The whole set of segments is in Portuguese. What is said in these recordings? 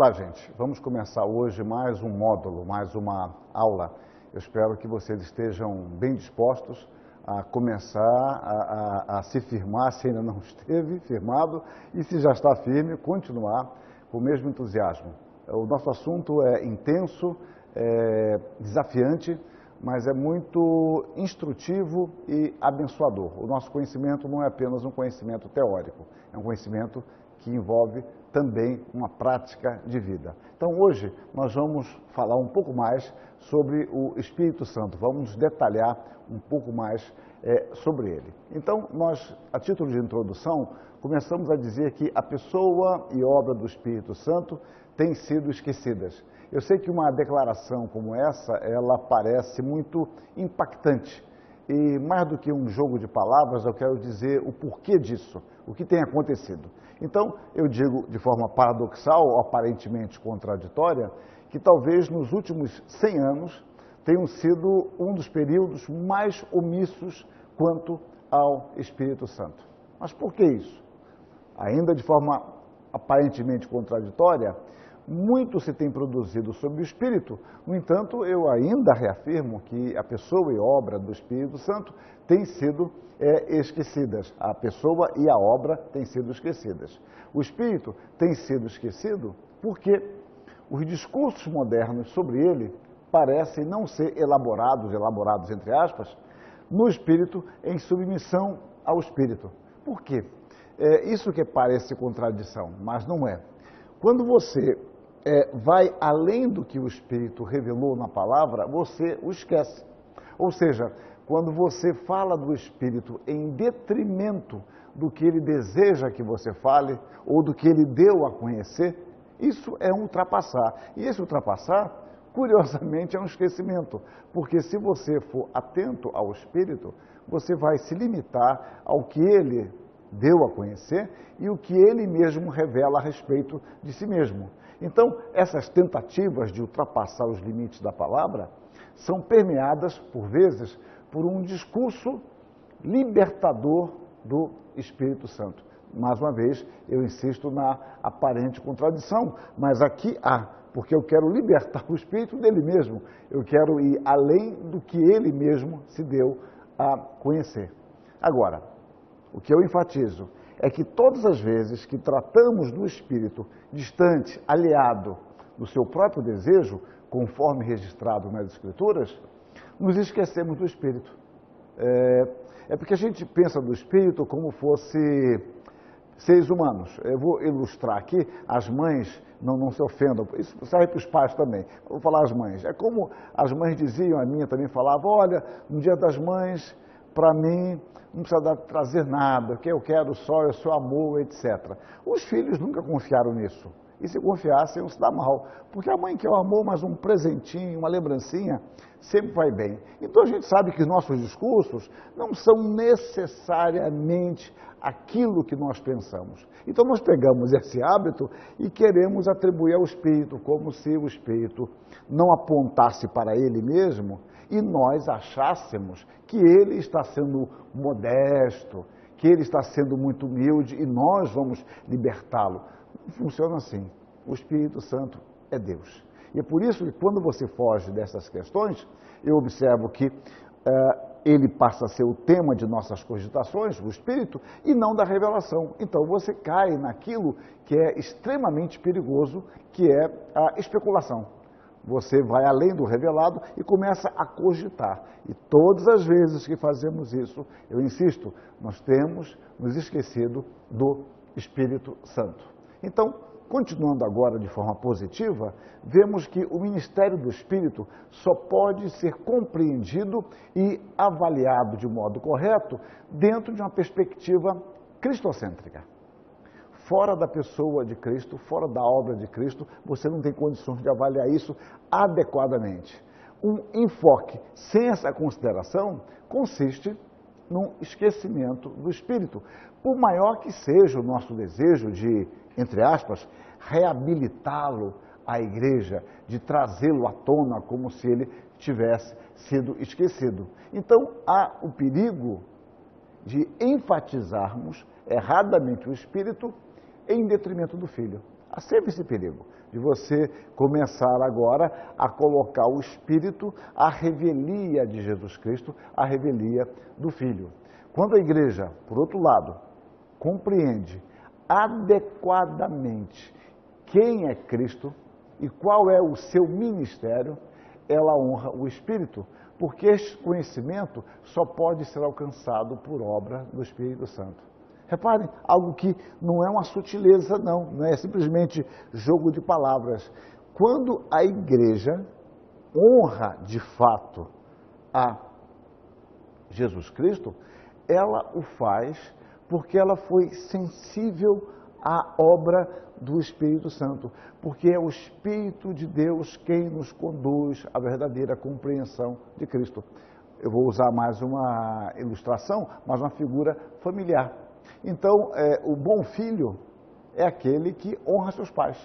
Olá, gente. Vamos começar hoje mais um módulo, mais uma aula. Eu espero que vocês estejam bem dispostos a começar a se firmar, se ainda não esteve firmado, e se já está firme, continuar com o mesmo entusiasmo. O nosso assunto é intenso, desafiante, mas é muito instrutivo e abençoador. O nosso conhecimento não é apenas um conhecimento teórico, é um conhecimento que envolve também uma prática de vida. Então hoje nós vamos falar um pouco mais sobre o Espírito Santo, vamos detalhar um pouco mais sobre ele. Então nós, a título de introdução, começamos a dizer que a pessoa e obra do Espírito Santo têm sido esquecidas. Eu sei que uma declaração como essa, ela parece muito impactante. E mais do que um jogo de palavras, eu quero dizer o porquê disso, o que tem acontecido. Então, eu digo de forma paradoxal, ou aparentemente contraditória, que talvez nos últimos 100 anos tenham sido um dos períodos mais omissos quanto ao Espírito Santo. Mas por que isso? Ainda de forma aparentemente contraditória, muito se tem produzido sobre o Espírito, no entanto, eu ainda reafirmo que a pessoa e obra do Espírito Santo têm sido esquecidas. A pessoa e a obra têm sido esquecidas. O Espírito tem sido esquecido porque os discursos modernos sobre ele parecem não ser elaborados entre aspas, no Espírito, em submissão ao Espírito. Por quê? Isso que parece contradição, mas não é. Quando você vai além do que o Espírito revelou na palavra, você o esquece. Ou seja, quando você fala do Espírito em detrimento do que ele deseja que você fale, ou do que ele deu a conhecer, isso é um ultrapassar. E esse ultrapassar, curiosamente, é um esquecimento. Porque se você for atento ao Espírito, você vai se limitar ao que ele deu a conhecer e o que ele mesmo revela a respeito de si mesmo. Então, essas tentativas de ultrapassar os limites da palavra são permeadas, por vezes, por um discurso libertador do Espírito Santo. Mais uma vez, eu insisto na aparente contradição, mas aqui há, porque eu quero libertar o Espírito dele mesmo, eu quero ir além do que ele mesmo se deu a conhecer. Agora, o que eu enfatizo é que todas as vezes que tratamos do Espírito distante, aliado do seu próprio desejo, conforme registrado nas Escrituras, nos esquecemos do Espírito. É porque a gente pensa do Espírito como fosse seres humanos. Eu vou ilustrar aqui, as mães não se ofendam, isso serve para os pais também. Eu vou falar as mães. É como as mães diziam, a minha também falava, olha, no Dia das Mães, para mim, não precisa trazer nada, o que eu quero só é o seu amor, etc. Os filhos nunca confiaram nisso. E se confiassem, iam se dar mal. Porque a mãe quer o amor, mas um presentinho, uma lembrancinha, sempre vai bem. Então a gente sabe que os nossos discursos não são necessariamente aquilo que nós pensamos. Então nós pegamos esse hábito e queremos atribuir ao Espírito, como se o Espírito não apontasse para ele mesmo e nós achássemos que ele está sendo modesto, que ele está sendo muito humilde e nós vamos libertá-lo. Não funciona assim. O Espírito Santo é Deus. E é por isso que quando você foge dessas questões, eu observo que ele passa a ser o tema de nossas cogitações, o Espírito, e não da revelação. Então você cai naquilo que é extremamente perigoso, que é a especulação. Você vai além do revelado e começa a cogitar. E todas as vezes que fazemos isso, eu insisto, nós temos nos esquecido do Espírito Santo. Então, continuando agora de forma positiva, vemos que o ministério do Espírito só pode ser compreendido e avaliado de modo correto dentro de uma perspectiva cristocêntrica. Fora da pessoa de Cristo, fora da obra de Cristo, você não tem condições de avaliar isso adequadamente. Um enfoque sem essa consideração consiste num esquecimento do Espírito. Por maior que seja o nosso desejo de, entre aspas, reabilitá-lo à igreja, de trazê-lo à tona como se ele tivesse sido esquecido. Então, há o perigo de enfatizarmos erradamente o Espírito em detrimento do Filho. Há sempre esse perigo. de você começar agora a colocar o Espírito, a revelia de Jesus Cristo, a revelia do Filho. Quando a igreja, por outro lado, compreende adequadamente quem é Cristo e qual é o seu ministério, ela honra o Espírito, porque este conhecimento só pode ser alcançado por obra do Espírito Santo. Reparem, algo que não é uma sutileza, não é simplesmente jogo de palavras. Quando a igreja honra de fato a Jesus Cristo, ela o faz porque ela foi sensível à obra do Espírito Santo, porque é o Espírito de Deus quem nos conduz à verdadeira compreensão de Cristo. Eu vou usar mais uma ilustração, mais uma figura familiar. Então, o bom filho é aquele que honra seus pais.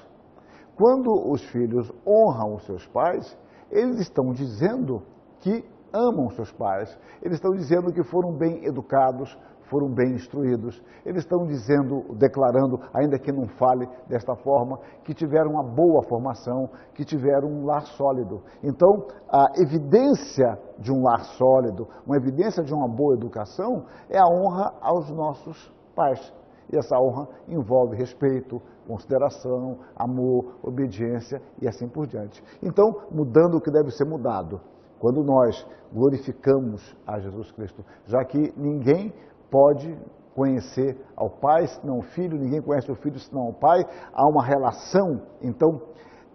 Quando os filhos honram os seus pais, eles estão dizendo que amam seus pais, eles estão dizendo que foram bem educados, foram bem instruídos, eles estão dizendo, declarando, ainda que não fale desta forma, que tiveram uma boa formação, que tiveram um lar sólido. Então, a evidência de um lar sólido, uma evidência de uma boa educação, é a honra aos nossos pais. E essa honra envolve respeito, consideração, amor, obediência e assim por diante. Então, mudando o que deve ser mudado, quando nós glorificamos a Jesus Cristo, já que ninguém pode conhecer ao Pai senão o Filho, ninguém conhece o Filho senão o Pai, há uma relação, então,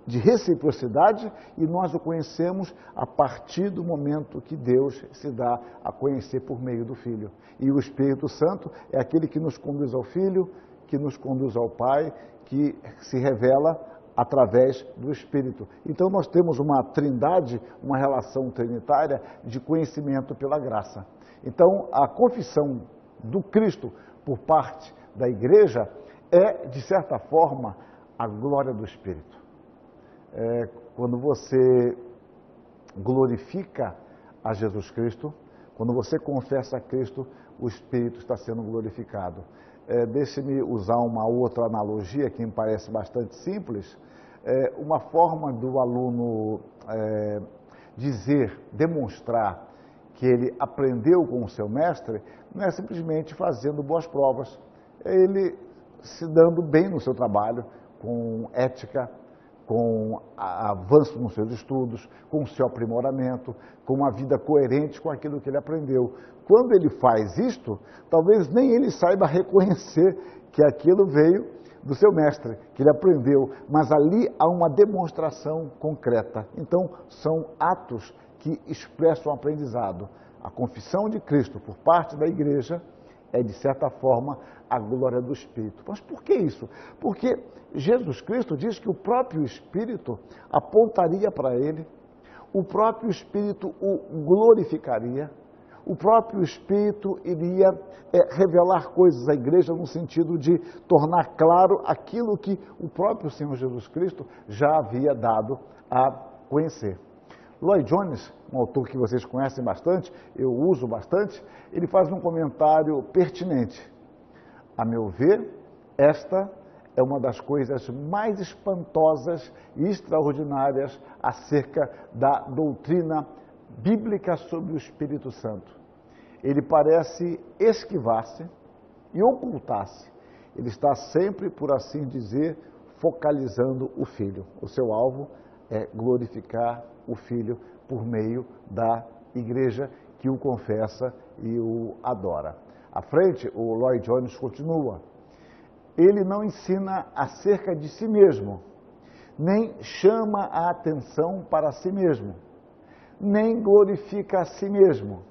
de reciprocidade e nós o conhecemos a partir do momento que Deus se dá a conhecer por meio do Filho. E o Espírito Santo é aquele que nos conduz ao Filho, que nos conduz ao Pai, que se revela através do Espírito. Então nós temos uma trindade, uma relação trinitária de conhecimento pela graça. Então a confissão do Cristo por parte da igreja é, de certa forma, a glória do Espírito. Quando você glorifica a Jesus Cristo, quando você confessa a Cristo, o Espírito está sendo glorificado. Deixe-me usar uma outra analogia que me parece bastante simples. Uma forma do aluno demonstrar que ele aprendeu com o seu mestre, não é simplesmente fazendo boas provas, é ele se dando bem no seu trabalho, com ética, com avanço nos seus estudos, com o seu aprimoramento, com uma vida coerente com aquilo que ele aprendeu. Quando ele faz isto, talvez nem ele saiba reconhecer que aquilo veio do seu mestre, que ele aprendeu, mas ali há uma demonstração concreta. Então, são atos que expressam o aprendizado. A confissão de Cristo por parte da igreja é, de certa forma, a glória do Espírito. Mas por que isso? Porque Jesus Cristo diz que o próprio Espírito apontaria para ele, o próprio Espírito o glorificaria, o próprio Espírito iria revelar coisas à igreja no sentido de tornar claro aquilo que o próprio Senhor Jesus Cristo já havia dado a conhecer. Lloyd Jones, um autor que vocês conhecem bastante, eu uso bastante, ele faz um comentário pertinente. A meu ver, esta é uma das coisas mais espantosas e extraordinárias acerca da doutrina bíblica sobre o Espírito Santo. Ele parece esquivar-se e ocultar-se. Ele está sempre, por assim dizer, focalizando o Filho. O seu alvo é glorificar o Filho por meio da igreja que o confessa e o adora. À frente, o Lloyd Jones continua. Ele não ensina acerca de si mesmo, nem chama a atenção para si mesmo, nem glorifica a si mesmo.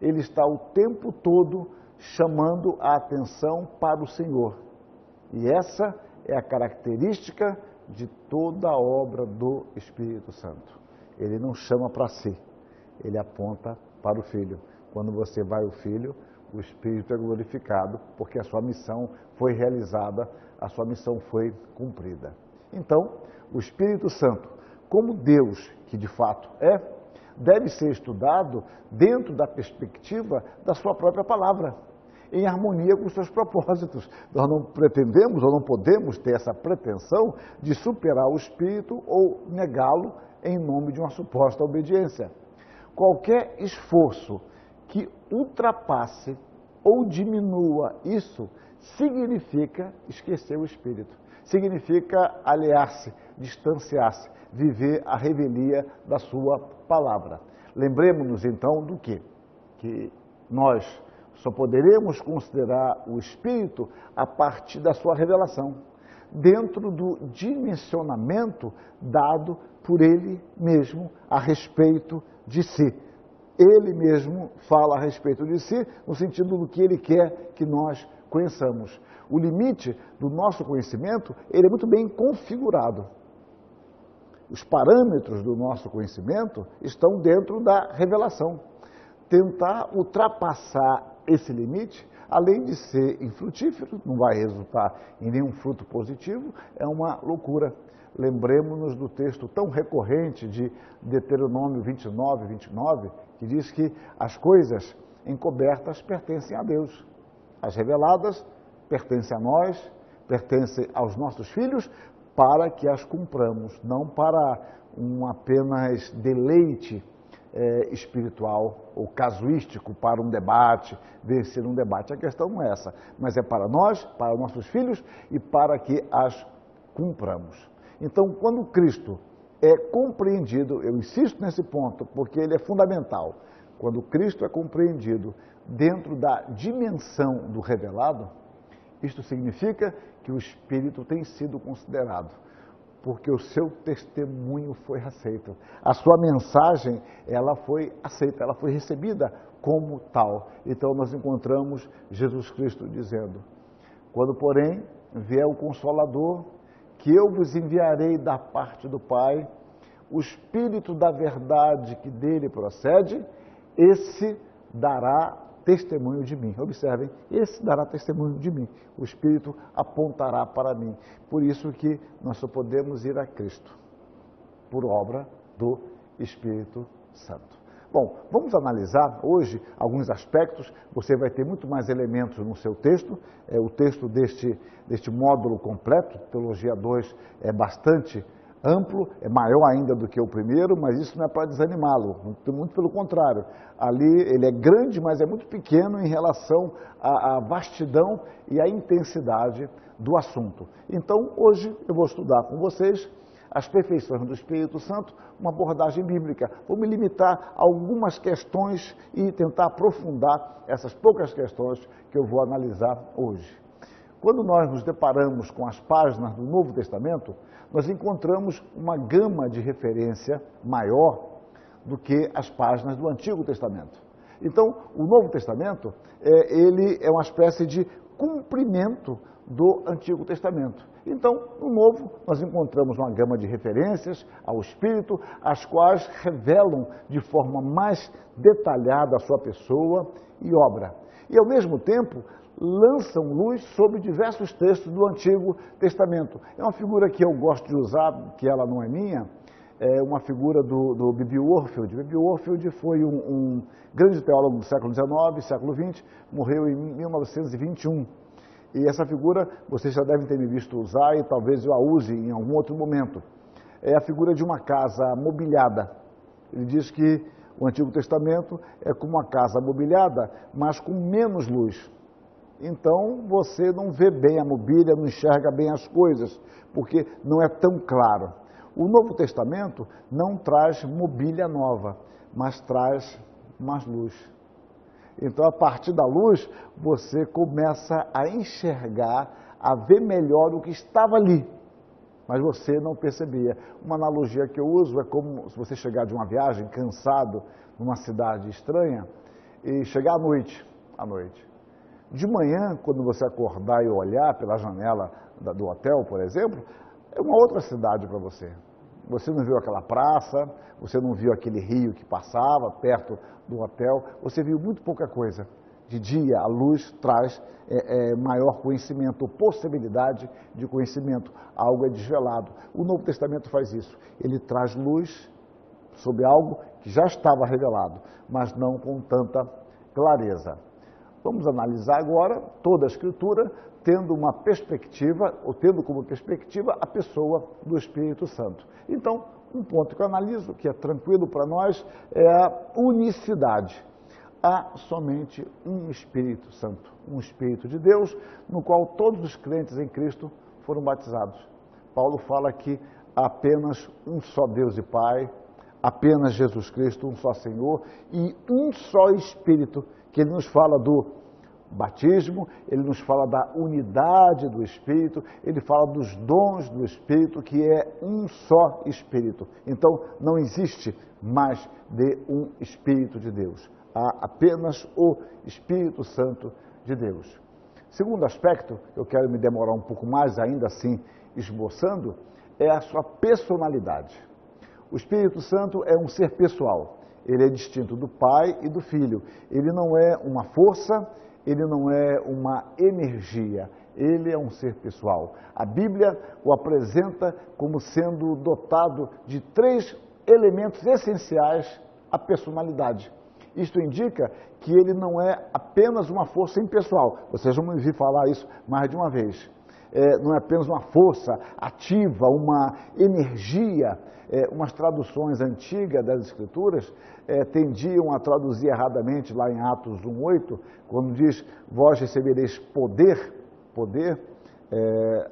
Ele está o tempo todo chamando a atenção para o Senhor. E essa é a característica de toda a obra do Espírito Santo. Ele não chama para si, ele aponta para o Filho. Quando você vai ao Filho, o Espírito é glorificado, porque a sua missão foi realizada, a sua missão foi cumprida. Então, o Espírito Santo, como Deus, que de fato é, deve ser estudado dentro da perspectiva da sua própria palavra. em harmonia com os seus propósitos. Nós não pretendemos ou não podemos ter essa pretensão de superar o Espírito ou negá-lo em nome de uma suposta obediência. Qualquer esforço que ultrapasse ou diminua isso significa esquecer o Espírito, significa aliar-se, distanciar-se, viver a revelia da sua palavra. Lembremos-nos então do quê? Que nós só poderemos considerar o Espírito a partir da sua revelação, dentro do dimensionamento dado por Ele mesmo a respeito de si. Ele mesmo fala a respeito de si, no sentido do que Ele quer que nós conheçamos. O limite do nosso conhecimento, ele é muito bem configurado. Os parâmetros do nosso conhecimento estão dentro da revelação. Tentar ultrapassar esse limite, além de ser infrutífero, não vai resultar em nenhum fruto positivo, é uma loucura. Lembremos-nos do texto tão recorrente de Deuteronômio 29, que diz que as coisas encobertas pertencem a Deus. As reveladas pertencem a nós, pertencem aos nossos filhos, para que as cumpramos, não para um apenas deleite espiritual ou casuístico para um debate, vencer um debate. A questão não é essa, mas é para nós, para nossos filhos e para que as cumpramos. Então, quando Cristo é compreendido, eu insisto nesse ponto, porque ele é fundamental, quando Cristo é compreendido dentro da dimensão do revelado, isto significa que o Espírito tem sido considerado, porque o seu testemunho foi aceito. A sua mensagem, ela foi aceita, ela foi recebida como tal. Então nós encontramos Jesus Cristo dizendo: quando, porém, vier o Consolador, que eu vos enviarei da parte do Pai, o Espírito da verdade que dele procede, esse dará testemunho de mim. Observem, esse dará testemunho de mim. O Espírito apontará para mim. Por isso que nós só podemos ir a Cristo, por obra do Espírito Santo. Bom, vamos analisar hoje alguns aspectos. Você vai ter muito mais elementos no seu texto. O texto deste módulo completo, Teologia 2, é bastante amplo, é maior ainda do que o primeiro, mas isso não é para desanimá-lo, muito pelo contrário. Ali ele é grande, mas é muito pequeno em relação à vastidão e à intensidade do assunto. Então, hoje eu vou estudar com vocês as perfeições do Espírito Santo, uma abordagem bíblica. Vou me limitar a algumas questões e tentar aprofundar essas poucas questões que eu vou analisar hoje. Quando nós nos deparamos com as páginas do Novo Testamento, nós encontramos uma gama de referência maior do que as páginas do Antigo Testamento. Então, o Novo Testamento, ele é uma espécie de cumprimento do Antigo Testamento. Então, no Novo, nós encontramos uma gama de referências ao Espírito, as quais revelam de forma mais detalhada a sua pessoa e obra. E, ao mesmo tempo, lançam luz sobre diversos textos do Antigo Testamento. É uma figura que eu gosto de usar, que ela não é minha, é uma figura do B.B. Warfield. B.B. Warfield foi um grande teólogo do século XIX, século XX, morreu em 1921. E essa figura vocês já devem ter me visto usar e talvez eu a use em algum outro momento. É a figura de uma casa mobiliada. Ele diz que o Antigo Testamento é como uma casa mobiliada, mas com menos luz. Então você não vê bem a mobília, não enxerga bem as coisas, porque não é tão claro. O Novo Testamento não traz mobília nova, mas traz mais luz. Então, a partir da luz, você começa a enxergar, a ver melhor o que estava ali, mas você não percebia. Uma analogia que eu uso é como se você chegar de uma viagem cansado numa cidade estranha e chegar à noite. De manhã, quando você acordar e olhar pela janela do hotel, por exemplo, é uma outra cidade para você. Você não viu aquela praça, você não viu aquele rio que passava perto do hotel, você viu muito pouca coisa. De dia, a luz traz maior conhecimento, ou possibilidade de conhecimento, algo é desvelado. O Novo Testamento faz isso, ele traz luz sobre algo que já estava revelado, mas não com tanta clareza. Vamos analisar agora toda a Escritura, tendo uma perspectiva, ou tendo como perspectiva a pessoa do Espírito Santo. Então, um ponto que eu analiso, que é tranquilo para nós, é a unicidade. Há somente um Espírito Santo, um Espírito de Deus, no qual todos os crentes em Cristo foram batizados. Paulo fala que há apenas um só Deus e Pai, apenas Jesus Cristo, um só Senhor e um só Espírito, que ele nos fala do batismo, ele nos fala da unidade do Espírito, ele fala dos dons do Espírito, que é um só Espírito. Então, não existe mais de um Espírito de Deus. Há apenas o Espírito Santo de Deus. Segundo aspecto, eu quero me demorar um pouco mais, ainda assim esboçando, é a sua personalidade. O Espírito Santo é um ser pessoal. Ele é distinto do Pai e do Filho. Ele não é uma força, ele não é uma energia. Ele é um ser pessoal. A Bíblia o apresenta como sendo dotado de 3 elementos essenciais à personalidade. Isto indica que ele não é apenas uma força impessoal. Vocês vão me ouvir falar isso mais de uma vez. Não é apenas uma força ativa, uma energia. Umas traduções antigas das Escrituras tendiam a traduzir erradamente lá em Atos 1:8, quando diz, vós recebereis poder,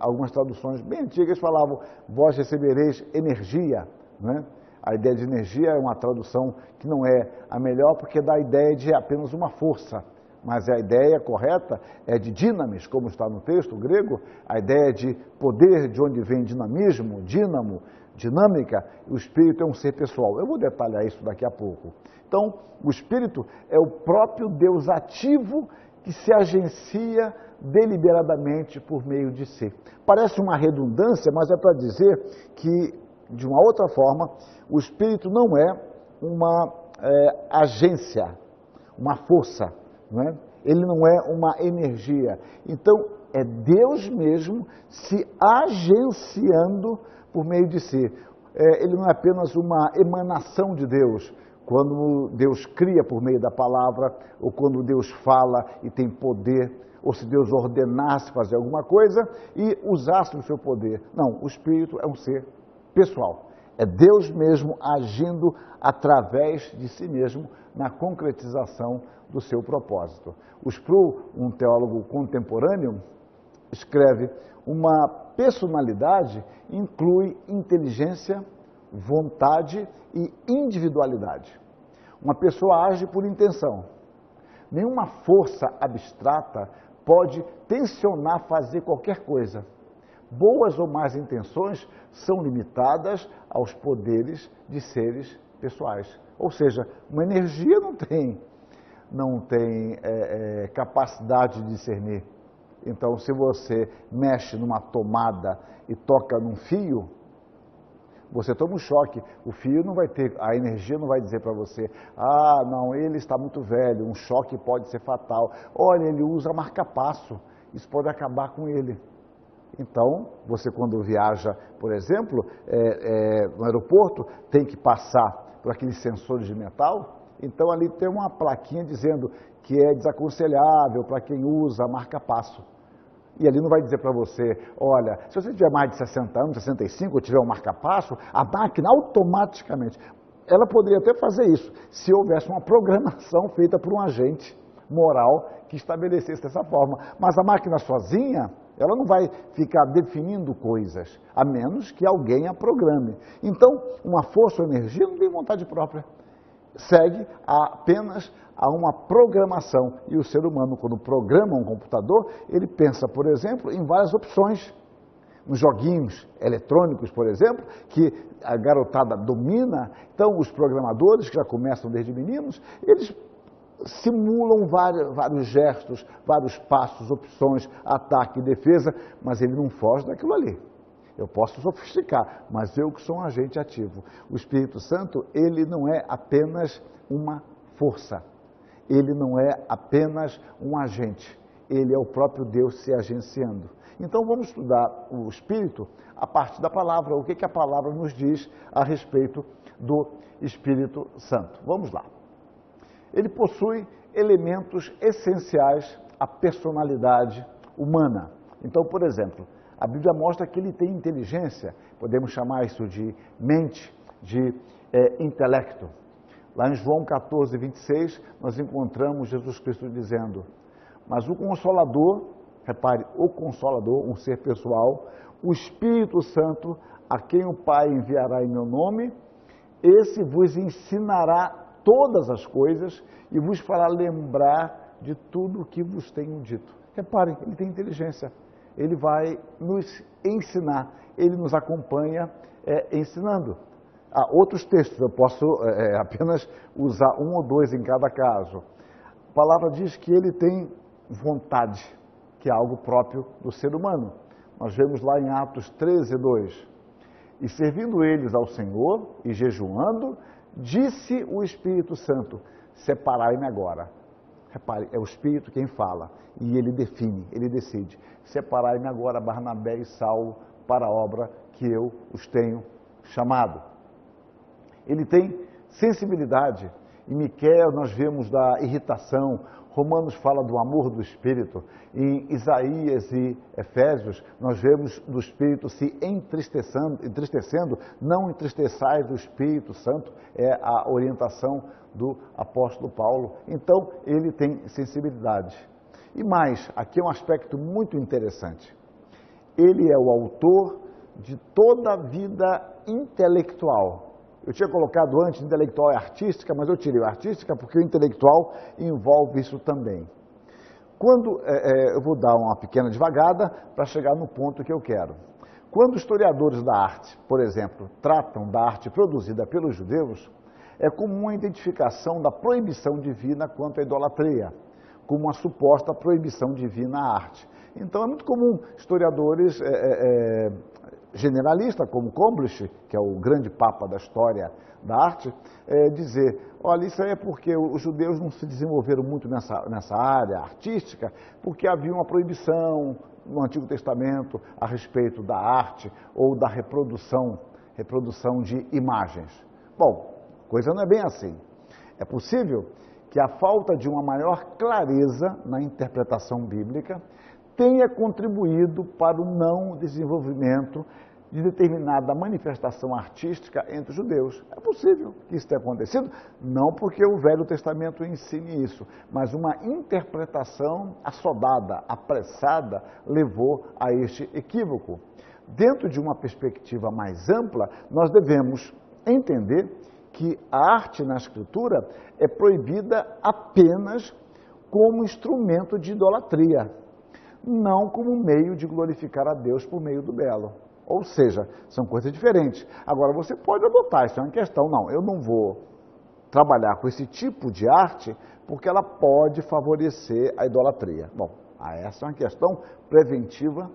algumas traduções bem antigas falavam, vós recebereis energia, não é? A ideia de energia é uma tradução que não é a melhor, porque dá a ideia de apenas uma força. Mas a ideia correta é de dinamis, como está no texto grego, a ideia de poder, de onde vem dinamismo, dínamo, dinâmica, o Espírito é um ser pessoal. Eu vou detalhar isso daqui a pouco. Então, o Espírito é o próprio Deus ativo que se agencia deliberadamente por meio de si. Parece uma redundância, mas é para dizer que, de uma outra forma, o Espírito não é uma agência, uma força, não é? Ele não é uma energia. Então, é Deus mesmo se agenciando por meio de si. Ele não é apenas uma emanação de Deus, quando Deus cria por meio da palavra, ou quando Deus fala e tem poder, ou se Deus ordenasse fazer alguma coisa e usasse o seu poder. Não, o Espírito é um ser pessoal. É Deus mesmo agindo através de si mesmo na concretização do seu propósito. O Sproul, um teólogo contemporâneo, escreve, uma personalidade inclui inteligência, vontade e individualidade. Uma pessoa age por intenção. Nenhuma força abstrata pode tensionar fazer qualquer coisa. Boas ou más intenções são limitadas aos poderes de seres pessoais. Ou seja, uma energia não tem capacidade de discernir. Então, se você mexe numa tomada e toca num fio, você toma um choque. O fio não vai ter, a energia não vai dizer para você, não, ele está muito velho, um choque pode ser fatal. Olha, ele usa marca-passo, isso pode acabar com ele. Então, você quando viaja, por exemplo, no aeroporto, tem que passar por aqueles sensores de metal, então ali tem uma plaquinha dizendo que é desaconselhável para quem usa marca-passo. E ali não vai dizer para você, olha, se você tiver mais de 60 anos, 65, ou tiver um marca-passo, a máquina automaticamente, ela poderia até fazer isso, se houvesse uma programação feita por um agente moral que estabelecesse dessa forma. Mas a máquina sozinha, ela não vai ficar definindo coisas, a menos que alguém a programe. Então, uma força ou energia não tem vontade própria. Segue apenas a uma programação. E o ser humano, quando programa um computador, ele pensa, por exemplo, em várias opções. Nos joguinhos eletrônicos, por exemplo, que a garotada domina, então os programadores, que já começam desde meninos, eles simulam vários gestos, vários passos, opções, ataque e defesa, mas ele não foge daquilo ali. Eu posso sofisticar, mas eu que sou um agente ativo. O Espírito Santo, ele não é apenas uma força, ele não é apenas um agente, ele é o próprio Deus se agenciando. Então vamos estudar o Espírito a partir da palavra, o que a palavra nos diz a respeito do Espírito Santo. Vamos lá. Ele possui elementos essenciais à personalidade humana. Então, por exemplo, a Bíblia mostra que ele tem inteligência, podemos chamar isso de mente, de intelecto. Lá em João 14, 26, nós encontramos Jesus Cristo dizendo: mas o Consolador, repare, o Consolador, um ser pessoal, o Espírito Santo, a quem o Pai enviará em meu nome, esse vos ensinará todas as coisas e vos fará lembrar de tudo o que vos tenho dito. Reparem, ele tem inteligência, ele vai nos ensinar, ele nos acompanha ensinando. Há outros textos, eu posso apenas usar um ou dois em cada caso. A palavra diz que ele tem vontade, que é algo próprio do ser humano. Nós vemos lá em Atos 13, 2. E servindo eles ao Senhor e jejuando, disse o Espírito Santo: separai-me agora. Repare, é o Espírito quem fala e ele define, ele decide. Separai-me agora, Barnabé e Saulo, para a obra que eu os tenho chamado. Ele tem sensibilidade. Em Miqueias nós vemos da irritação, Romanos fala do amor do Espírito, em Isaías e Efésios nós vemos do Espírito se entristecendo, não entristeçais do Espírito Santo, é a orientação do apóstolo Paulo. Então, ele tem sensibilidade. E mais, aqui é um aspecto muito interessante. Ele é o autor de toda a vida intelectual. Eu tinha colocado antes intelectual e artística, mas eu tirei a artística porque o intelectual envolve isso também. Quando, eu vou dar uma pequena devagada para chegar no ponto que eu quero. Quando historiadores da arte, por exemplo, tratam da arte produzida pelos judeus, é comum a identificação da proibição divina quanto à idolatria, como uma suposta proibição divina à arte. Então é muito comum historiadores generalistas, como Comblich, que é o grande papa da história da arte, dizer: olha, isso aí é porque os judeus não se desenvolveram muito nessa área artística, porque havia uma proibição no Antigo Testamento a respeito da arte ou da reprodução de imagens. Bom, a coisa não é bem assim. É possível que a falta de uma maior clareza na interpretação bíblica tenha contribuído para o não desenvolvimento de determinada manifestação artística entre os judeus. É possível que isso tenha acontecido, não porque o Velho Testamento ensine isso, mas uma interpretação assodada, apressada, levou a este equívoco. Dentro de uma perspectiva mais ampla, nós devemos entender que a arte na Escritura é proibida apenas como instrumento de idolatria, não como meio de glorificar a Deus por meio do belo. Ou seja, são coisas diferentes. Agora, você pode adotar, isso é uma questão. Não, eu não vou trabalhar com esse tipo de arte porque ela pode favorecer a idolatria. Bom, essa é uma questão preventiva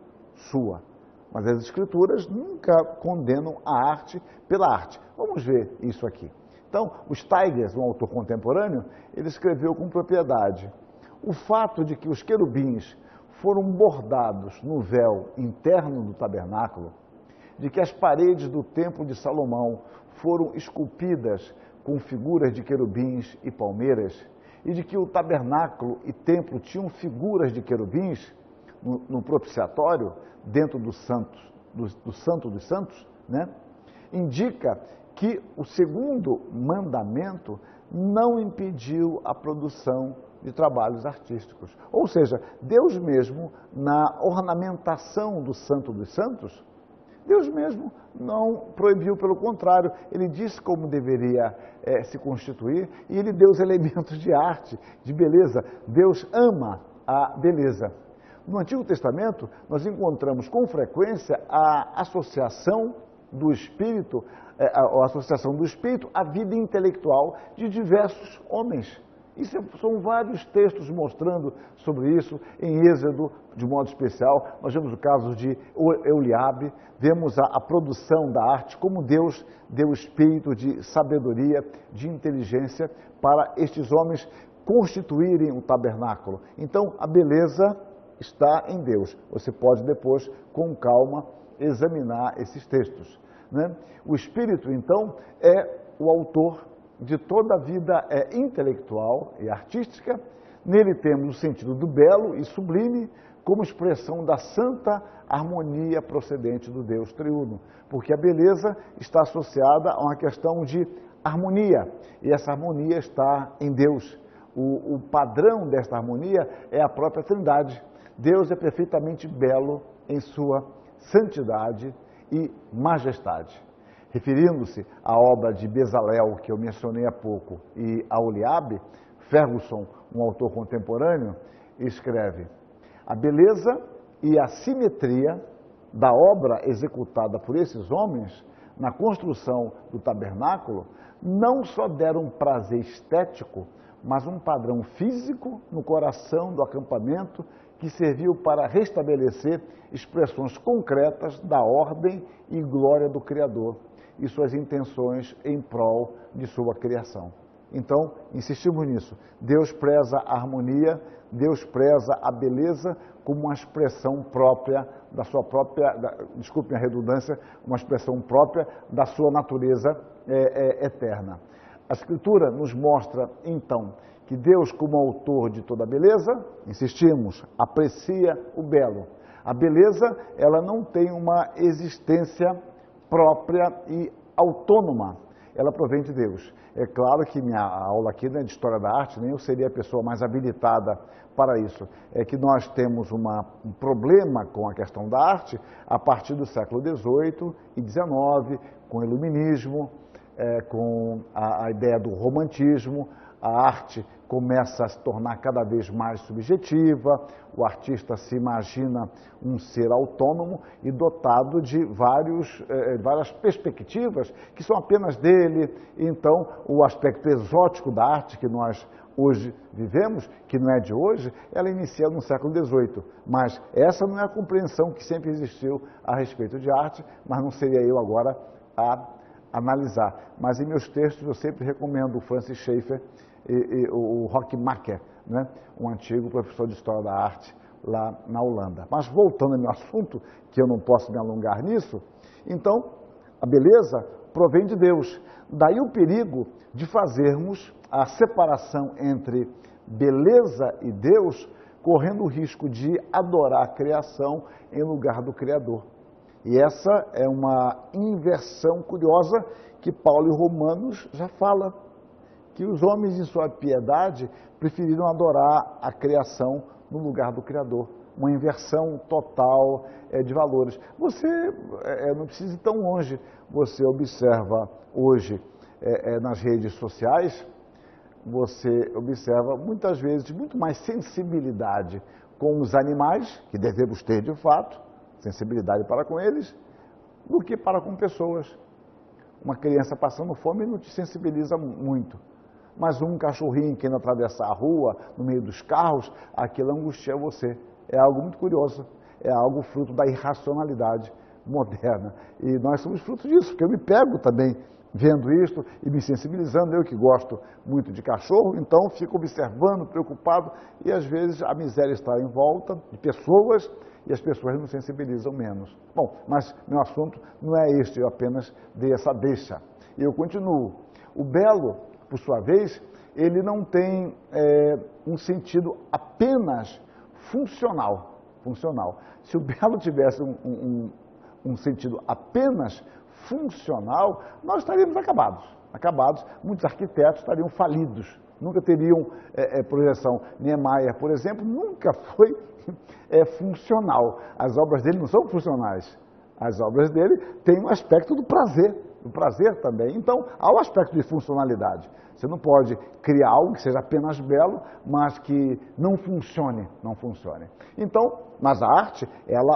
sua. Mas as Escrituras nunca condenam a arte pela arte. Vamos ver isso aqui. Então, o Steiger, um autor contemporâneo, ele escreveu com propriedade: o fato de que os querubins foram bordados no véu interno do tabernáculo, de que as paredes do templo de Salomão foram esculpidas com figuras de querubins e palmeiras, e de que o tabernáculo e templo tinham figuras de querubins no propiciatório, dentro do Santo dos Santos, né? Indica que o segundo mandamento não impediu a produção de trabalhos artísticos. Ou seja, Deus mesmo, na ornamentação do Santo dos Santos, Deus mesmo não proibiu, pelo contrário, ele disse como deveria se constituir e ele deu os elementos de arte, de beleza. Deus ama a beleza. No Antigo Testamento, nós encontramos com frequência a associação do Espírito, à vida intelectual de diversos homens. São vários textos mostrando sobre isso. Em Êxodo, de modo especial, nós vemos o caso de Eliabe, vemos a produção da arte, como Deus deu espírito de sabedoria, de inteligência para estes homens constituírem o tabernáculo. Então, a beleza está em Deus. Você pode depois, com calma, examinar esses textos, né? O Espírito, então, é o autor de toda a vida intelectual e artística. Nele temos o sentido do belo e sublime como expressão da santa harmonia procedente do Deus triuno, porque a beleza está associada a uma questão de harmonia, e essa harmonia está em Deus. O padrão desta harmonia é a própria Trindade. Deus é perfeitamente belo em sua santidade e majestade. Referindo-se à obra de Bezalel, que eu mencionei há pouco, e a Oliabe, Ferguson, um autor contemporâneo, escreve: a beleza e a simetria da obra executada por esses homens na construção do tabernáculo não só deram prazer estético, mas um padrão físico no coração do acampamento que serviu para restabelecer expressões concretas da ordem e glória do Criador e suas intenções em prol de sua criação. Então, insistimos nisso. Deus preza a harmonia, Deus preza a beleza como uma expressão própria da sua própria, desculpem a redundância, uma expressão própria da sua natureza eterna. A Escritura nos mostra, então, que Deus, como autor de toda a beleza, insistimos, aprecia o belo. A beleza, ela não tem uma existência própria e autônoma, ela provém de Deus. É claro que minha aula aqui não é de História da Arte, nem eu seria a pessoa mais habilitada para isso. É que nós temos um problema com a questão da arte a partir do século XVIII e XIX, com o Iluminismo, com a ideia do romantismo. A arte começa a se tornar cada vez mais subjetiva, o artista se imagina um ser autônomo e dotado de várias perspectivas que são apenas dele. Então, o aspecto exótico da arte que nós hoje vivemos, que não é de hoje, ela inicia no século XVIII, mas essa não é a compreensão que sempre existiu a respeito de arte, mas não seria eu agora a analisar. Mas em meus textos eu sempre recomendo o Francis Schaeffer e o Rockmaker, né? Um antigo professor de História da Arte lá na Holanda. Mas voltando ao meu assunto, que eu não posso me alongar nisso, então a beleza provém de Deus. Daí o perigo de fazermos a separação entre beleza e Deus, correndo o risco de adorar a criação em lugar do Criador. E essa é uma inversão curiosa que Paulo em Romanos já fala, que os homens em sua piedade preferiram adorar a criação no lugar do Criador. Uma inversão total de valores. Você não precisa ir tão longe. Você observa hoje nas redes sociais, você observa muitas vezes muito mais sensibilidade com os animais, que devemos ter de fato, sensibilidade para com eles, do que para com pessoas. Uma criança passando fome não te sensibiliza muito, mas um cachorrinho querendo atravessar a rua, no meio dos carros, aquilo angustia você. É algo muito curioso, é algo fruto da irracionalidade moderna. E nós somos fruto disso, porque eu me pego também vendo isto e me sensibilizando, eu que gosto muito de cachorro, então fico observando, preocupado, e às vezes a miséria está em volta de pessoas, e as pessoas nos sensibilizam menos. Bom, mas meu assunto não é este, eu apenas dei essa deixa. E eu continuo. O belo, por sua vez, ele não tem um sentido apenas funcional. Se o belo tivesse um sentido apenas funcional, nós estaríamos acabados. Muitos arquitetos estariam falidos, nunca teriam projeção. Niemeyer, por exemplo, nunca foi funcional. As obras dele não são funcionais. As obras dele têm um aspecto do prazer também. Então, há o aspecto de funcionalidade. Você não pode criar algo que seja apenas belo, mas que não funcione. Então, mas a arte,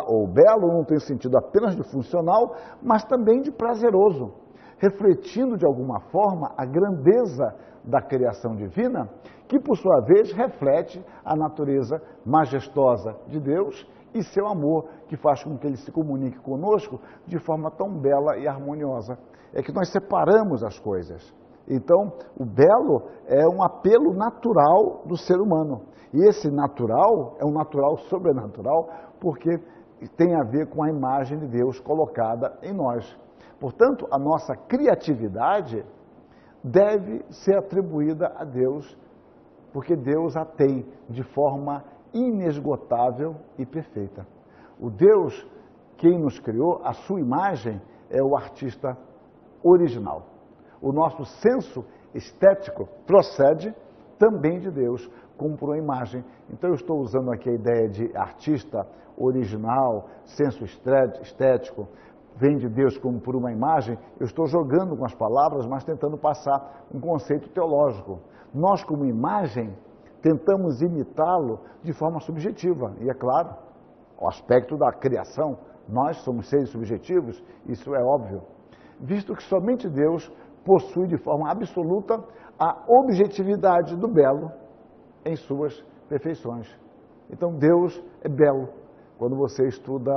o belo não tem sentido apenas de funcional, mas também de prazeroso, refletindo de alguma forma a grandeza da criação divina, que por sua vez reflete a natureza majestosa de Deus e seu amor, que faz com que ele se comunique conosco de forma tão bela e harmoniosa. É que nós separamos as coisas. Então, o belo é um apelo natural do ser humano. E esse natural é um natural sobrenatural, porque tem a ver com a imagem de Deus colocada em nós. Portanto, a nossa criatividade deve ser atribuída a Deus, porque Deus a tem de forma inesgotável e perfeita. O Deus, quem nos criou, a sua imagem, é o artista original. O nosso senso estético procede também de Deus, como por uma imagem. Então eu estou usando aqui a ideia de artista original, senso estético, vem de Deus como por uma imagem. Eu estou jogando com as palavras, mas tentando passar um conceito teológico. Nós, como imagem, tentamos imitá-lo de forma subjetiva. E é claro, o aspecto da criação, nós somos seres subjetivos, isso é óbvio. Visto que somente Deus possui de forma absoluta a objetividade do belo em suas perfeições. Então Deus é belo. Quando você estuda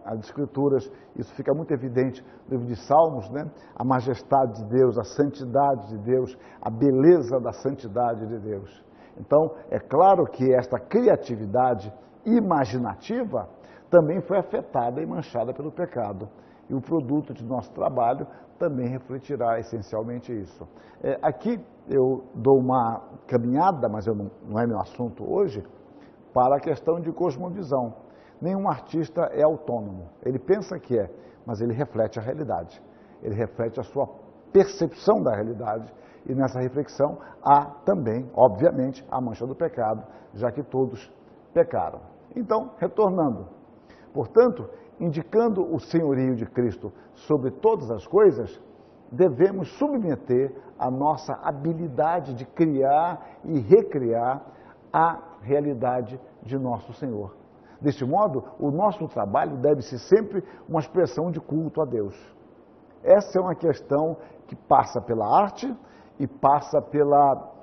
as Escrituras, isso fica muito evidente no livro de Salmos, né? A majestade de Deus, a santidade de Deus, a beleza da santidade de Deus. Então, é claro que esta criatividade imaginativa também foi afetada e manchada pelo pecado. E o produto de nosso trabalho também refletirá essencialmente isso. Aqui eu dou uma caminhada, mas não é meu assunto hoje, para a questão de cosmovisão. Nenhum artista é autônomo. Ele pensa que é, mas ele reflete a realidade. Ele reflete a sua percepção da realidade. E nessa reflexão há também, obviamente, a mancha do pecado, já que todos pecaram. Então, retornando. Portanto, indicando o senhorio de Cristo sobre todas as coisas, devemos submeter a nossa habilidade de criar e recriar a realidade de nosso Senhor. Deste modo, o nosso trabalho deve ser sempre uma expressão de culto a Deus. Essa é uma questão que passa pela arte e passa pela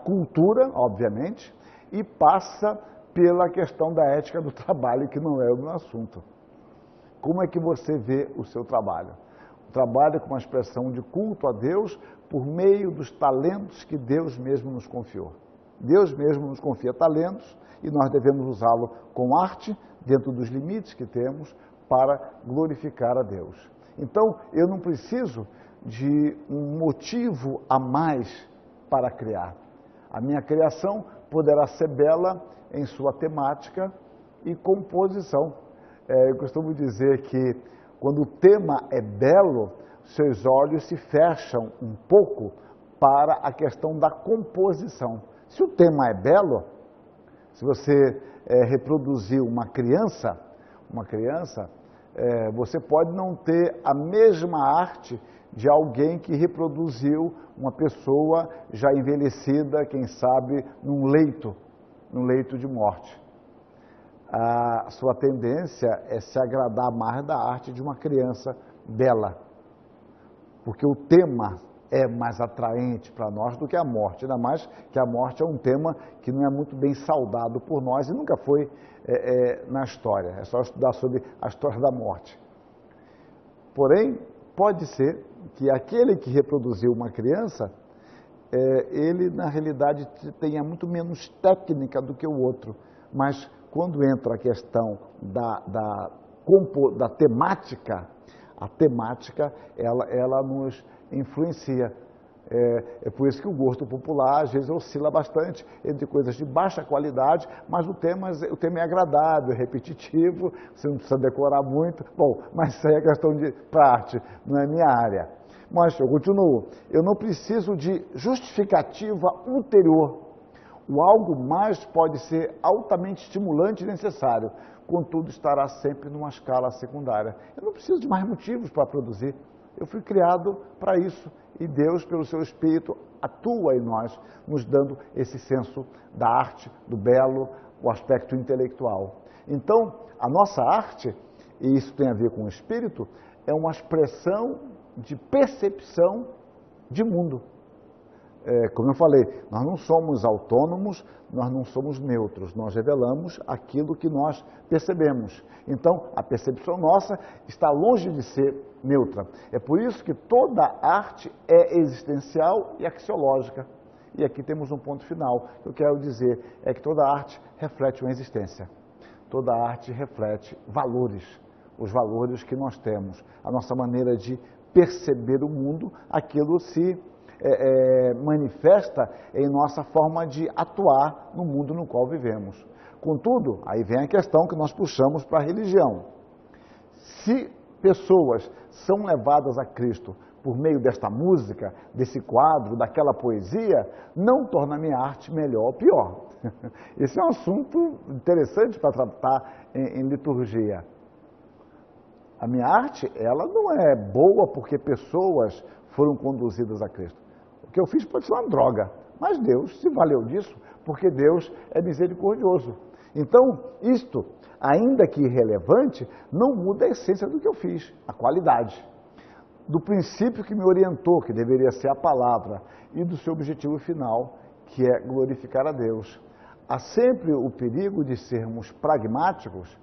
cultura, obviamente, e passa pela questão da ética do trabalho, que não é o meu assunto. Como é que você vê o seu trabalho? O trabalho é como uma expressão de culto a Deus por meio dos talentos que Deus mesmo nos confiou. Deus mesmo nos confia talentos e nós devemos usá-lo com arte, dentro dos limites que temos, para glorificar a Deus. Então, eu não preciso de um motivo a mais para criar. A minha criação poderá ser bela em sua temática e composição. Eu costumo dizer que quando o tema é belo, seus olhos se fecham um pouco para a questão da composição. Se o tema é belo, se você reproduzir uma criança, você pode não ter a mesma arte de alguém que reproduziu uma pessoa já envelhecida, quem sabe, num leito de morte. A sua tendência é se agradar mais da arte de uma criança bela, porque o tema é mais atraente para nós do que a morte, ainda mais que a morte é um tema que não é muito bem saudado por nós e nunca foi na história, é só estudar sobre a história da morte. Porém, pode ser que aquele que reproduziu uma criança, ele na realidade tenha muito menos técnica do que o outro, mas quando entra a questão da temática, a temática ela nos influencia. É por isso que o gosto popular às vezes oscila bastante entre coisas de baixa qualidade, mas o tema é agradável, é repetitivo, você não precisa decorar muito. Bom, mas isso aí é questão para arte, não é minha área. Mas eu continuo, eu não preciso de justificativa ulterior. O algo mais pode ser altamente estimulante e necessário, contudo estará sempre numa escala secundária. Eu não preciso de mais motivos para produzir. Eu fui criado para isso e Deus, pelo seu Espírito, atua em nós, nos dando esse senso da arte, do belo, o aspecto intelectual. Então, a nossa arte, e isso tem a ver com o Espírito, é uma expressão de percepção de mundo. Como eu falei, nós não somos autônomos, nós não somos neutros, nós revelamos aquilo que nós percebemos. Então, a percepção nossa está longe de ser neutra. É por isso que toda arte é existencial e axiológica. E aqui temos um ponto final. O que eu quero dizer é que toda arte reflete uma existência. Toda arte reflete valores, os valores que nós temos, a nossa maneira de perceber o mundo, aquilo se manifesta em nossa forma de atuar no mundo no qual vivemos. Contudo, aí vem a questão que nós puxamos para a religião. Se pessoas são levadas a Cristo por meio desta música, desse quadro, daquela poesia, não torna a minha arte melhor ou pior. Esse é um assunto interessante para tratar em liturgia. A minha arte, ela não é boa porque pessoas foram conduzidas a Cristo. O que eu fiz pode ser uma droga, mas Deus se valeu disso porque Deus é misericordioso. Então, isto, ainda que irrelevante, não muda a essência do que eu fiz, a qualidade. Do princípio que me orientou, que deveria ser a palavra, e do seu objetivo final, que é glorificar a Deus. Há sempre o perigo de sermos pragmáticos,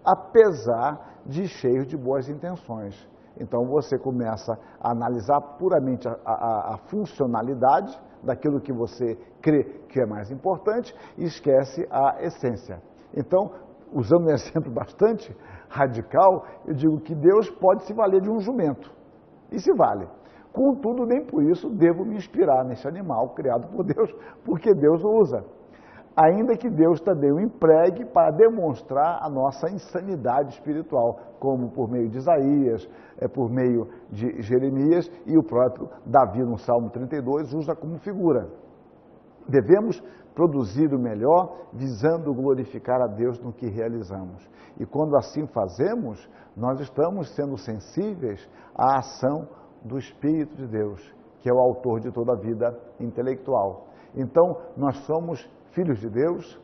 apesar de cheios de boas intenções. Então você começa a analisar puramente a funcionalidade daquilo que você crê que é mais importante e esquece a essência. Então, usando um exemplo bastante radical, eu digo que Deus pode se valer de um jumento. E se vale. Contudo, nem por isso devo me inspirar nesse animal criado por Deus, porque Deus o usa. Ainda que Deus também o empregue para demonstrar a nossa insanidade espiritual, como por meio de Isaías, por meio de Jeremias e o próprio Davi no Salmo 32 usa como figura. Devemos produzir o melhor visando glorificar a Deus no que realizamos. E quando assim fazemos, nós estamos sendo sensíveis à ação do Espírito de Deus, que é o autor de toda a vida intelectual. Então, nós somos filhos de Deus,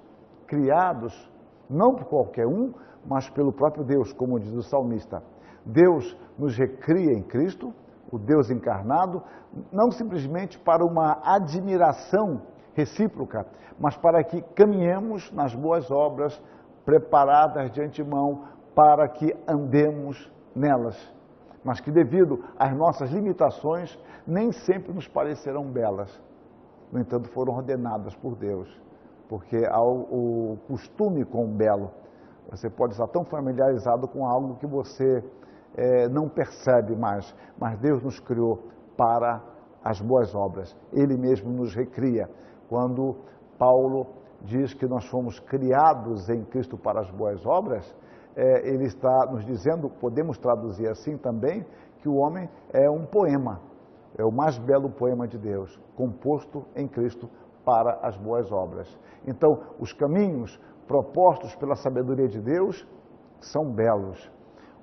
criados não por qualquer um, mas pelo próprio Deus, como diz o salmista. Deus nos recria em Cristo, o Deus encarnado, não simplesmente para uma admiração recíproca, mas para que caminhemos nas boas obras preparadas de antemão para que andemos nelas, mas que devido às nossas limitações nem sempre nos parecerão belas. No entanto, foram ordenadas por Deus, porque há o costume com o belo. Você pode estar tão familiarizado com algo que você não percebe mais, mas Deus nos criou para as boas obras. Ele mesmo nos recria. Quando Paulo diz que nós fomos criados em Cristo para as boas obras, ele está nos dizendo, podemos traduzir assim também, que o homem é um poema, é o mais belo poema de Deus, composto em Cristo para as boas obras. Então, os caminhos propostos pela sabedoria de Deus são belos.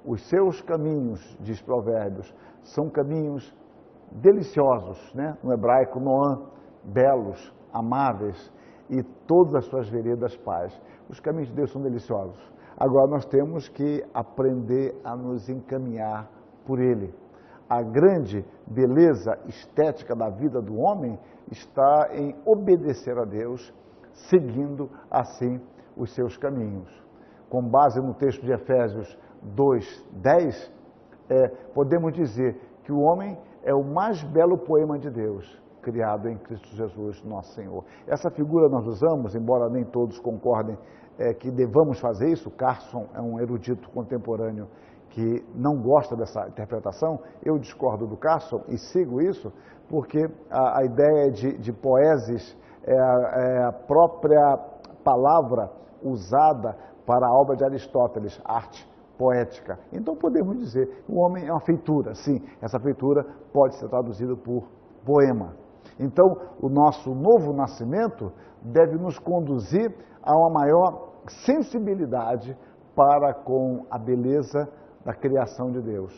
Os seus caminhos, diz Provérbios, são caminhos deliciosos, né? No hebraico, noam, belos, amáveis, e todas as suas veredas paz. Os caminhos de Deus são deliciosos. Agora nós temos que aprender a nos encaminhar por Ele. A grande beleza estética da vida do homem está em obedecer a Deus, seguindo assim os seus caminhos. Com base no texto de Efésios 2:10, podemos dizer que o homem é o mais belo poema de Deus, criado em Cristo Jesus, nosso Senhor. Essa figura nós usamos, embora nem todos concordem que devamos fazer isso. Carson é um erudito contemporâneo que não gosta dessa interpretação. Eu discordo do Carson e sigo isso, porque a ideia de poesis é a própria palavra usada para a obra de Aristóteles, arte poética. Então podemos dizer que o homem é uma feitura, sim, essa feitura pode ser traduzida por poema. Então, o nosso novo nascimento deve nos conduzir a uma maior sensibilidade para com a beleza da criação de Deus.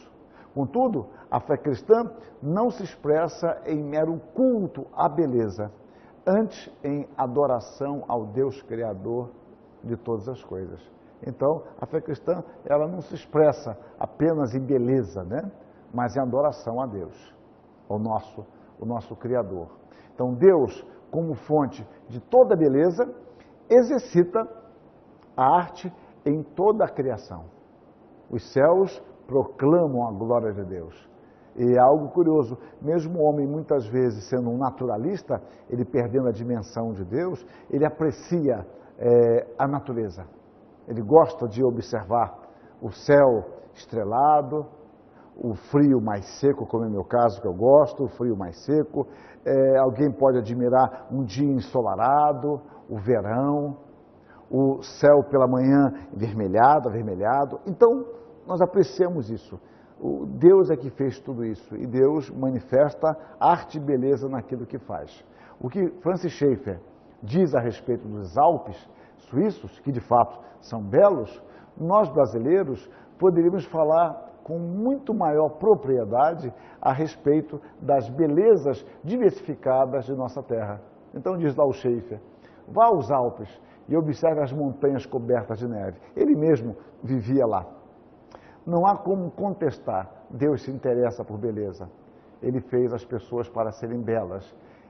Contudo, a fé cristã não se expressa em mero culto à beleza, antes em adoração ao Deus Criador de todas as coisas. Então, a fé cristã, ela não se expressa apenas em beleza, né? Mas em adoração a Deus, o nosso Criador. Então, Deus, como fonte de toda beleza, exercita a arte em toda a criação. Os céus proclamam a glória de Deus. E é algo curioso, mesmo o homem muitas vezes sendo um naturalista, ele perdendo a dimensão de Deus, ele aprecia a natureza. Ele gosta de observar o céu estrelado, o frio mais seco, como é o meu caso, que eu gosto, o frio mais seco. Alguém pode admirar um dia ensolarado, o verão, o céu pela manhã avermelhado. Então, nós apreciamos isso. Deus é que fez tudo isso e Deus manifesta arte e beleza naquilo que faz. O que Francis Schaeffer diz a respeito dos Alpes suíços, que de fato são belos, nós brasileiros poderíamos falar com muito maior propriedade a respeito das belezas diversificadas de nossa terra. Então diz lá o Schaeffer, vá aos Alpes e observe as montanhas cobertas de neve. Ele mesmo vivia lá. Não há como contestar, Deus se interessa por beleza. Ele fez as pessoas para serem belas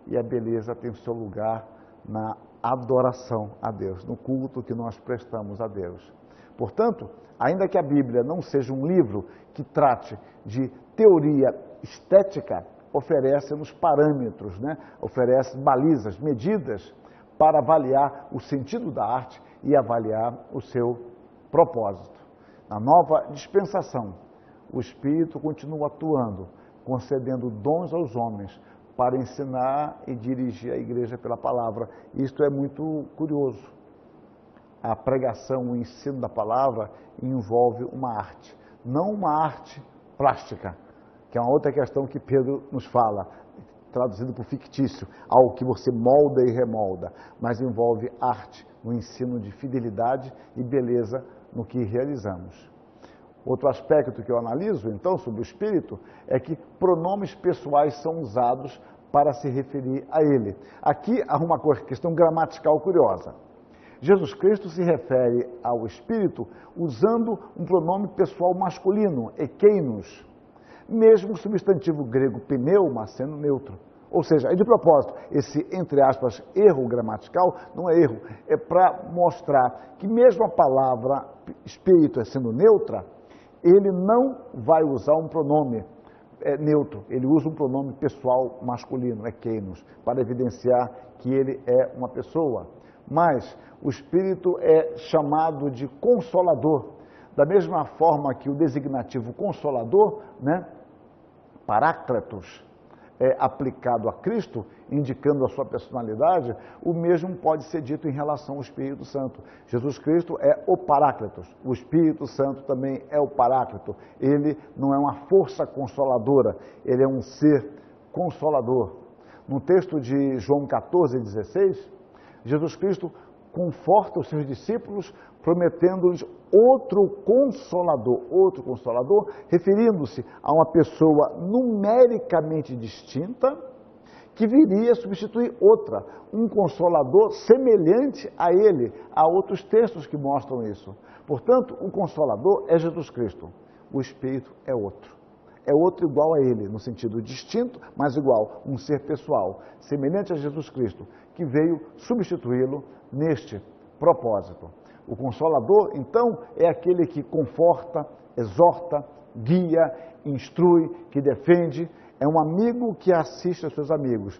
e a beleza tem o seu lugar na adoração a Deus, no culto que nós prestamos a Deus. Portanto, ainda que a Bíblia não seja um livro que trate de teoria estética, oferece-nos parâmetros, oferece balizas, medidas para avaliar o sentido da arte e avaliar o seu propósito. Na nova dispensação, o Espírito continua atuando, concedendo dons aos homens para ensinar e dirigir a igreja pela palavra. Isto é muito curioso. A pregação, o ensino da palavra envolve uma arte, não uma arte plástica, que é uma outra questão que Pedro nos fala, traduzido por fictício, algo que você molda e remolda, mas envolve arte no ensino de fidelidade e beleza no que realizamos. Outro aspecto que eu analiso, então, sobre o Espírito, é que pronomes pessoais são usados para se referir a ele. Aqui há uma questão gramatical curiosa. Jesus Cristo se refere ao Espírito usando um pronome pessoal masculino, ekeinos, mesmo o substantivo grego pneuma sendo neutro. Ou seja, de propósito, esse, entre aspas, erro gramatical não é erro, é para mostrar que mesmo a palavra Espírito sendo neutra, ele não vai usar um pronome neutro, ele usa um pronome pessoal masculino, ekeinos, para evidenciar que ele é uma pessoa. Mas o Espírito é chamado de Consolador, da mesma forma que o designativo Consolador, Parácletos, é aplicado a Cristo, indicando a sua personalidade, o mesmo pode ser dito em relação ao Espírito Santo. Jesus Cristo é o Parácletos, o Espírito Santo também é o Paráclito. Ele não é uma força consoladora, ele é um ser consolador. No texto de João 14,16, Jesus Cristo conforta os seus discípulos, prometendo-lhes outro consolador, referindo-se a uma pessoa numericamente distinta, que viria a substituir outra, um consolador semelhante a ele. Há outros textos que mostram isso. Portanto, o consolador é Jesus Cristo, o Espírito é outro. É outro igual a ele, no sentido distinto, mas igual, um ser pessoal, semelhante a Jesus Cristo, que veio substituí-lo neste propósito. O Consolador, então, é aquele que conforta, exorta, guia, instrui, que defende, é um amigo que assiste aos seus amigos.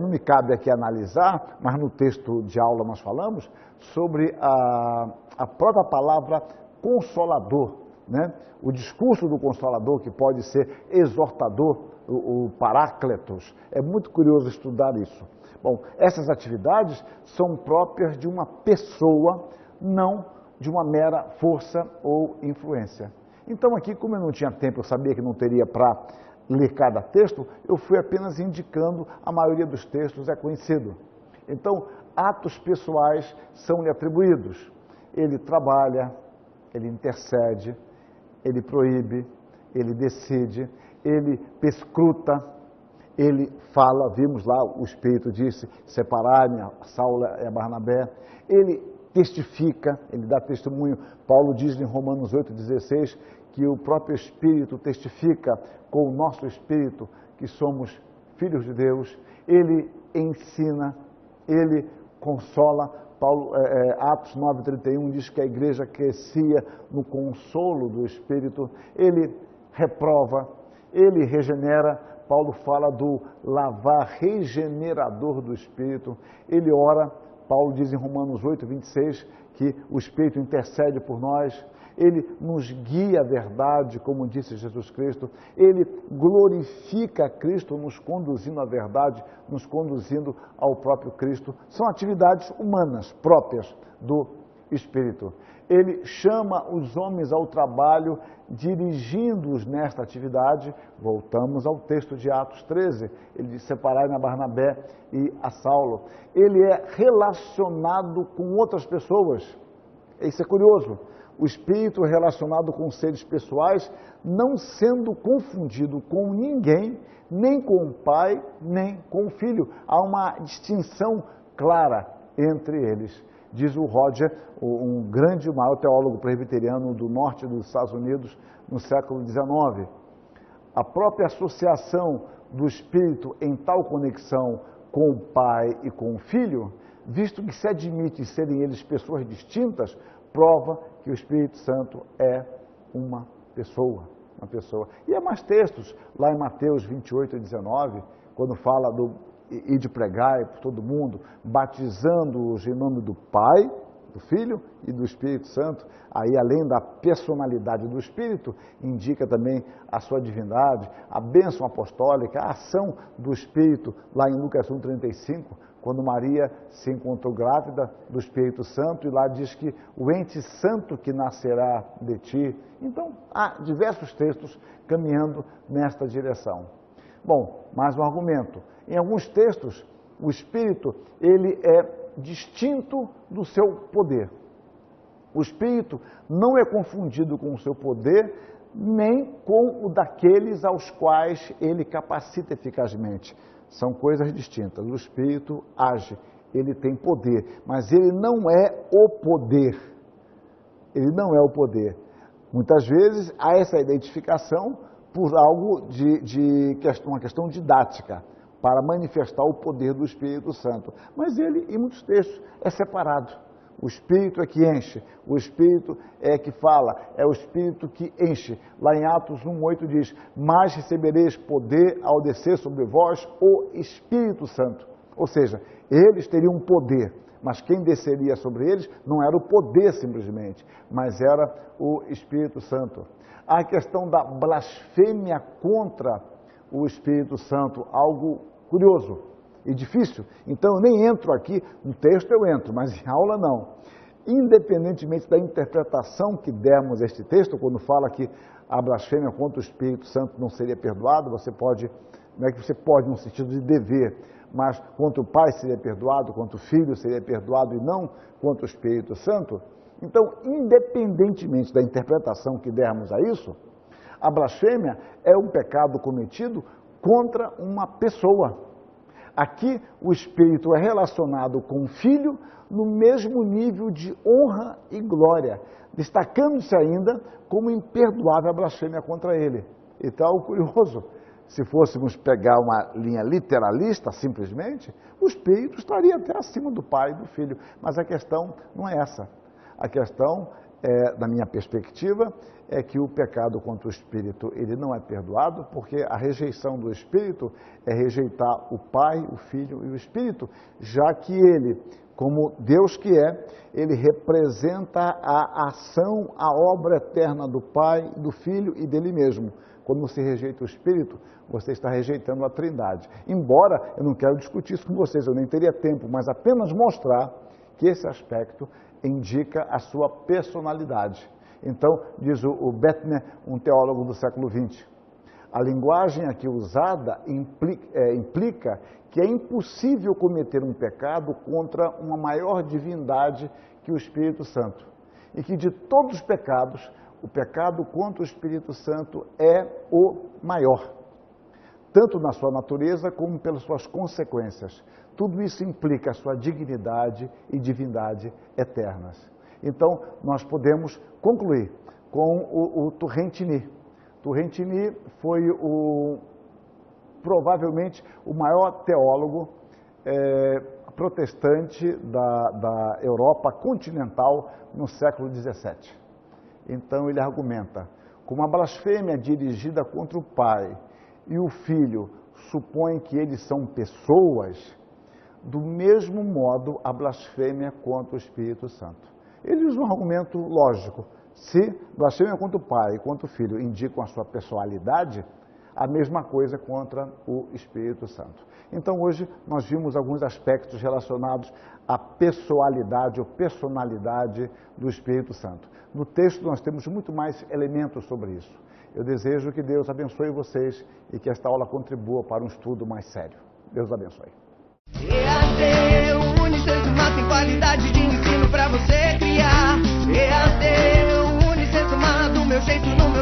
Não me cabe aqui analisar, mas no texto de aula nós falamos sobre a própria palavra Consolador, O discurso do Consolador, que pode ser exortador, o Parácletos. É muito curioso estudar isso. Bom, essas atividades são próprias de uma pessoa, não de uma mera força ou influência. Então aqui, como eu não tinha tempo, eu sabia que não teria para ler cada texto, eu fui apenas indicando, a maioria dos textos é conhecido. Então, atos pessoais são-lhe atribuídos. Ele trabalha, ele intercede, ele proíbe, ele decide, ele perscruta, ele fala, vimos lá, o Espírito disse, separarem a Saulo e a Barnabé, ele testifica, ele dá testemunho. Paulo diz em Romanos 8,16 que o próprio Espírito testifica com o nosso Espírito que somos filhos de Deus. Ele ensina, ele consola. Atos 9,31 diz que a igreja crescia no consolo do Espírito. Ele reprova, ele regenera. Paulo fala do lavar regenerador do Espírito. Ele ora. Paulo diz em Romanos 8,26 que o Espírito intercede por nós. ele nos guia à verdade, como disse Jesus Cristo, ele glorifica Cristo nos conduzindo à verdade, nos conduzindo ao próprio Cristo. São atividades humanas próprias do Espírito. Ele chama os homens ao trabalho, dirigindo-os nesta atividade. Voltamos ao texto de Atos 13, ele diz: separai-me a Barnabé e a Saulo. Ele é relacionado com outras pessoas. Isso é curioso. O Espírito é relacionado com seres pessoais, não sendo confundido com ninguém, nem com o Pai, nem com o Filho. Há uma distinção clara entre eles. Diz o Roger, um grande, maior teólogo presbiteriano do norte dos Estados Unidos, no século XIX. A própria associação do Espírito em tal conexão com o Pai e com o Filho, visto que se admite serem eles pessoas distintas, prova que o Espírito Santo é uma pessoa. E há mais textos, lá em Mateus 28 e 19, quando fala e de pregai por todo mundo, batizando-os em nome do Pai, do Filho e do Espírito Santo. Aí, além da personalidade do Espírito, indica também a sua divindade, a bênção apostólica, a ação do Espírito, lá em Lucas 1,35, quando Maria se encontrou grávida do Espírito Santo, e lá diz que o ente santo que nascerá de ti. Então, há diversos textos caminhando nesta direção. Bom, mais um argumento. Em alguns textos, o Espírito, ele é distinto do seu poder. O Espírito não é confundido com o seu poder, nem com o daqueles aos quais ele capacita eficazmente. São coisas distintas. O Espírito age, ele tem poder, mas ele não é o poder. Ele não é o poder. Muitas vezes há essa identificação por algo uma questão didática, para manifestar o poder do Espírito Santo. Mas ele, em muitos textos, é separado. O Espírito é que enche, o Espírito é que fala, é o Espírito que enche. Lá em Atos 1,8 diz: mas recebereis poder ao descer sobre vós o Espírito Santo. Ou seja, eles teriam poder, mas quem desceria sobre eles não era o poder simplesmente, mas era o Espírito Santo. A questão da blasfêmia contra o Espírito Santo, algo curioso e difícil. Então eu nem entro aqui, no texto eu entro, mas em aula não. Independentemente da interpretação que dermos a este texto, quando fala que a blasfêmia contra o Espírito Santo não seria perdoado, você pode, não é que você pode no sentido de dever, mas contra o Pai seria perdoado, contra o Filho seria perdoado e não contra o Espírito Santo. Então, independentemente da interpretação que dermos a isso, a blasfêmia é um pecado cometido contra uma pessoa. Aqui o Espírito é relacionado com o Filho no mesmo nível de honra e glória, destacando-se ainda como imperdoável a blasfêmia contra ele. Então, curioso, se fôssemos pegar uma linha literalista, simplesmente, o Espírito estaria até acima do Pai e do Filho, mas a questão não é essa. A questão, da minha perspectiva, é que o pecado contra o Espírito, ele não é perdoado, porque a rejeição do Espírito é rejeitar o Pai, o Filho e o Espírito, já que ele, como Deus que é, ele representa a ação, a obra eterna do Pai, do Filho e dele mesmo. Quando você rejeita o Espírito, você está rejeitando a Trindade. Embora eu não quero discutir isso com vocês, eu nem teria tempo, mas apenas mostrar que esse aspecto indica a sua personalidade. Então, diz o Bettner, um teólogo do século XX, a linguagem aqui usada implica que é impossível cometer um pecado contra uma maior divindade que o Espírito Santo. E que de todos os pecados, o pecado contra o Espírito Santo é o maior, tanto na sua natureza como pelas suas consequências. Tudo isso implica a sua dignidade e divindade eternas. Então, nós podemos concluir com o Turrentini. Turrentini foi provavelmente o maior teólogo protestante da Europa continental no século XVII. Então, ele argumenta, como a blasfêmia dirigida contra o Pai e o Filho supõe que eles são pessoas, do mesmo modo a blasfêmia contra o Espírito Santo. Ele usa um argumento lógico, Se blasfêmia contra o Pai e contra o Filho indicam a sua pessoalidade, a mesma coisa contra o Espírito Santo. Então hoje nós vimos alguns aspectos relacionados à pessoalidade ou personalidade do Espírito Santo. No texto nós temos muito mais elementos sobre isso. Eu desejo que Deus abençoe vocês e que esta aula contribua para um estudo mais sério. Deus abençoe. EAD, o Unicesumar tem qualidade de ensino para você criar. EAD, o Unicesumar do meu jeito, no